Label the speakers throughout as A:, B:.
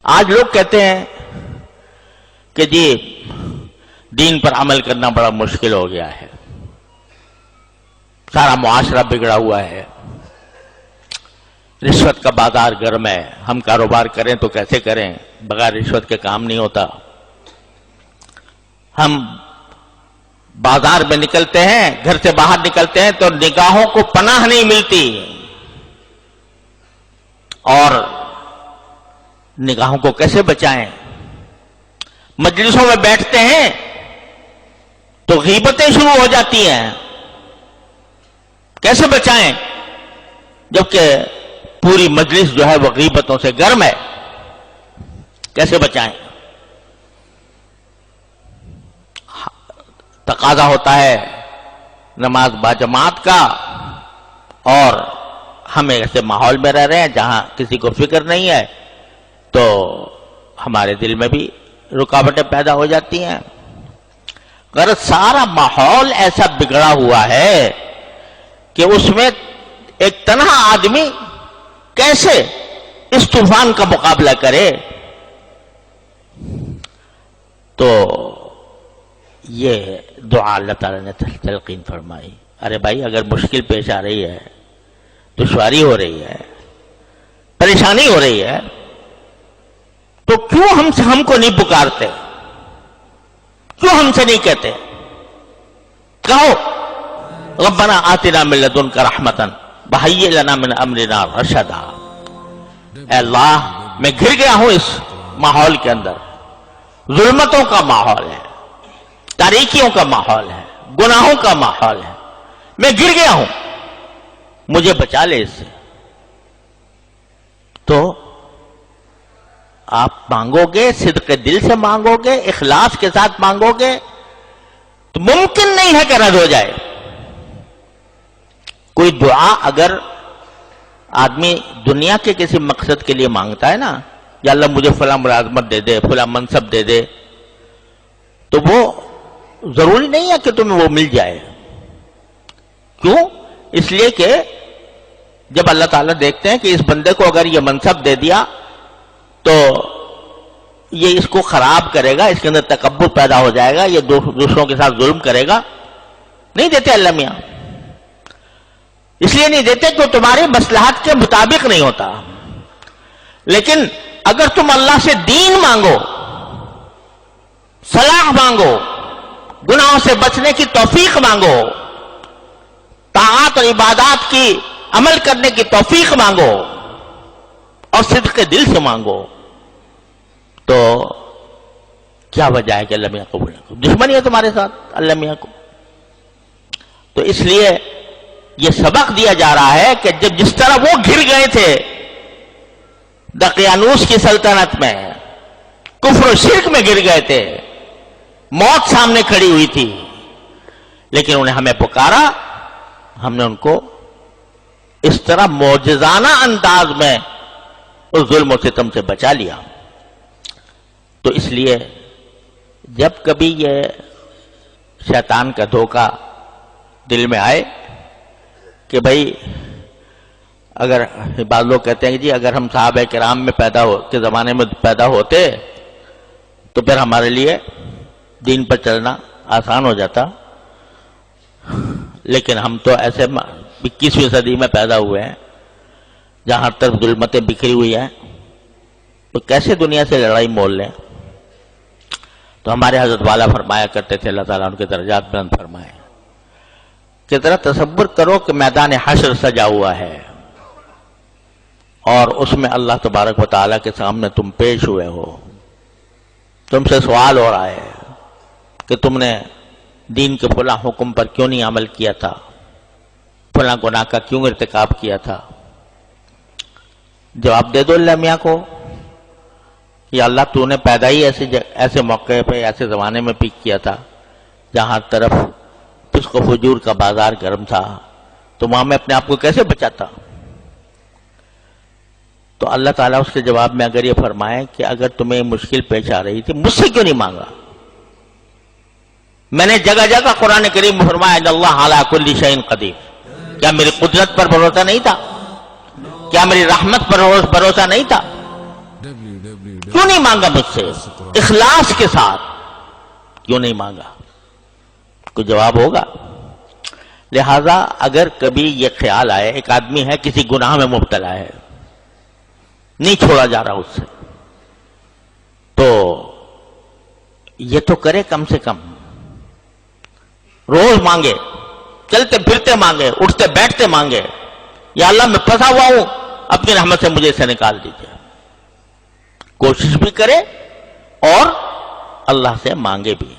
A: آج لوگ کہتے ہیں کہ جی دین پر عمل کرنا بڑا مشکل ہو گیا ہے، سارا معاشرہ بگڑا ہوا ہے، رشوت کا بازار گرم ہے، ہم کاروبار کریں تو کیسے کریں، بغیر رشوت کے کام نہیں ہوتا، ہم بازار میں نکلتے ہیں، گھر سے باہر نکلتے ہیں تو نگاہوں کو پناہ نہیں ملتی، اور نگاہوں کو کیسے بچائیں؟ مجلسوں میں بیٹھتے ہیں تو غیبتیں شروع ہو جاتی ہیں، کیسے بچائیں جبکہ پوری مجلس جو ہے وہ غیبتوں سے گرم ہے؟ کیسے بچائیں؟ تقاضا ہوتا ہے نماز باجماعت کا، اور ہم ایسے ماحول میں رہ رہے ہیں جہاں کسی کو فکر نہیں ہے، تو ہمارے دل میں بھی رکاوٹیں پیدا ہو جاتی ہیں۔ غرض سارا ماحول ایسا بگڑا ہوا ہے کہ اس میں ایک تنہا آدمی کیسے اس طوفان کا مقابلہ کرے؟ تو یہ دعا اللہ تعالیٰ نے تلقین فرمائی، ارے بھائی اگر مشکل پیش آ رہی ہے، دشواری ہو رہی ہے، پریشانی ہو رہی ہے، تو کیوں ہم کو نہیں پکارتے؟ کیوں ہم سے نہیں کہتے؟ کہو ربنا آتنا من لدنک رحمتا وہیئ لنا من امرنا رشدا۔ اے اللہ میں گر گیا ہوں اس ماحول کے اندر، ظلمتوں کا ماحول ہے، تاریکیوں کا ماحول ہے، گناہوں کا ماحول ہے، میں گر گیا ہوں، مجھے بچا لے اس سے۔ تو آپ مانگو گے، صدق دل سے مانگو گے، اخلاص کے ساتھ مانگو گے، تو ممکن نہیں ہے کہ رد ہو جائے۔ کوئی دعا اگر آدمی دنیا کے کسی مقصد کے لیے مانگتا ہے نا، یا اللہ مجھے فلاں ملازمت دے دے، فلاں منصب دے دے، تو وہ ضروری نہیں ہے کہ تمہیں وہ مل جائے۔ کیوں؟ اس لیے کہ جب اللہ تعالیٰ دیکھتے ہیں کہ اس بندے کو اگر یہ منصب دے دیا تو یہ اس کو خراب کرے گا، اس کے اندر تکبر پیدا ہو جائے گا، یہ دوسروں کے ساتھ ظلم کرے گا، نہیں دیتے اللہ میاں۔ اس لیے نہیں دیتے کہ تمہاری مصلحت کے مطابق نہیں ہوتا۔ لیکن اگر تم اللہ سے دین مانگو، صلاح مانگو، گناہوں سے بچنے کی توفیق مانگو، طاعات اور عبادات کی عمل کرنے کی توفیق مانگو، اور صدق کے دل سے مانگو، تو کیا وجہ ہے کہ اللہ میاں قبول نہ کرے؟ دشمنی ہے تمہارے ساتھ اللہ میاں کو۔ تو اس لیے یہ سبق دیا جا رہا ہے کہ جس طرح وہ گر گئے تھے دقیانوس کی سلطنت میں، کفر و شرک میں گر گئے تھے، موت سامنے کھڑی ہوئی تھی، لیکن انہیں ہمیں پکارا، ہم نے ان کو اس طرح معجزانہ انداز میں اس ظلم و ستم سے بچا لیا۔ تو اس لیے جب کبھی یہ شیطان کا دھوکہ دل میں آئے کہ بھائی اگر بعض لوگ کہتے ہیں کہ جی اگر ہم صحابہ کرام میں کے زمانے میں پیدا ہوتے تو پھر ہمارے لیے دین پر چلنا آسان ہو جاتا، لیکن ہم تو ایسے 21ویں صدی میں پیدا ہوئے ہیں جہاں ہر طرف ظلمتیں بکھری ہوئی ہیں، تو کیسے دنیا سے لڑائی مول لیں؟ تو ہمارے حضرت والا فرمایا کرتے تھے، اللہ تعالیٰ ان کے درجات بلند فرمائے، کہ ذرا تصور کرو کہ میدان حشر سجا ہوا ہے اور اس میں اللہ تبارک و تعالیٰ کے سامنے تم پیش ہوئے ہو، تم سے سوال ہو رہا ہے کہ تم نے دین کے فلاں حکم پر کیوں نہیں عمل کیا تھا، فلاں گناہ کا کیوں ارتکاب کیا تھا؟ جواب دے دو اللہ میاں کو، یا اللہ تو نے پیدا ہی ایسے موقع پہ، ایسے زمانے میں پک کیا تھا جہاں ہر طرف فسق و فجور کا بازار گرم تھا، تو وہاں میں اپنے آپ کو کیسے بچاتا؟ تو اللہ تعالیٰ اس کے جواب میں اگر یہ فرمائے کہ اگر تمہیں مشکل پیش آ رہی تھی مجھ سے کیوں نہیں مانگا؟ میں نے جگہ جگہ قرآن کریم میں فرمایا ان اللہ علی کل شیء قدیر۔ کیا میری قدرت پر بھروسہ نہیں تھا؟ کیا میری رحمت پر بھروسہ نہیں تھا؟ کیوں نہیں مانگا مجھ سے؟ اخلاص کے ساتھ کیوں نہیں مانگا؟ کوئی جواب ہوگا؟ لہذا اگر کبھی یہ خیال آئے ایک آدمی ہے کسی گناہ میں مبتلا ہے، نہیں چھوڑا جا رہا اس سے، تو یہ تو کرے کم سے کم روز مانگے، چلتے پھرتے مانگے، اٹھتے بیٹھتے مانگے، یا اللہ میں پھنسا ہوا ہوں، اپنی رحمت سے مجھے اسے نکال دیجیے۔ کوشش بھی کرے اور اللہ سے مانگے بھی۔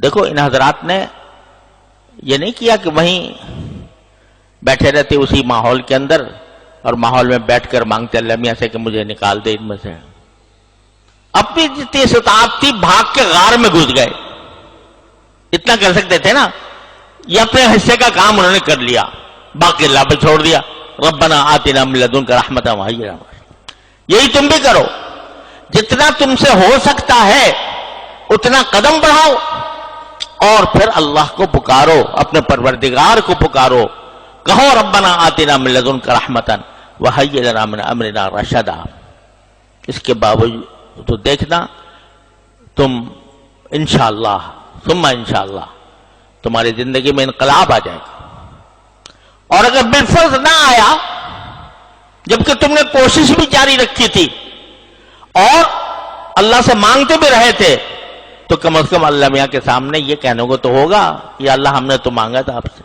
A: دیکھو ان حضرات نے یہ نہیں کیا کہ وہیں بیٹھے رہتے اسی ماحول کے اندر اور ماحول میں بیٹھ کر مانگتے اللہ میاں سے کہ مجھے نکال دے ان میں سے۔ اپنی جتنی استطاعت تھی بھاگ کے غار میں گھس گئے، اتنا کر سکتے تھے نا، یہ اپنے حصے کا کام انہوں نے کر لیا، باقی اللہ پہ چھوڑ دیا۔ ربنا آتنا من لدنک رحمۃ وہی رحمت۔ یہی تم بھی کرو، جتنا تم سے ہو سکتا ہے اتنا قدم بڑھاؤ اور پھر اللہ کو پکارو، اپنے پروردگار کو پکارو، کہو ربنا آتنا من لدنک رحمۃ وہیئ لنا من امرنا رشدا۔ اس کے باوجود تو دیکھنا تم انشاءاللہ ثم انشاءاللہ تمہاری زندگی میں انقلاب آ جائے گا۔ اور اگر بالفرض نہ آیا جبکہ تم نے کوشش بھی جاری رکھی تھی اور اللہ سے مانگتے بھی رہے تھے، تو کم از کم اللہ میاں کے سامنے یہ کہنے کو تو ہوگا یا اللہ ہم نے تو مانگا تھا آپ سے،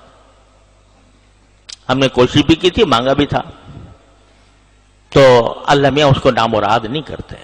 A: ہم نے کوشش بھی کی تھی، مانگا بھی تھا۔ تو اللہ میاں اس کو نامراد نہیں کرتے۔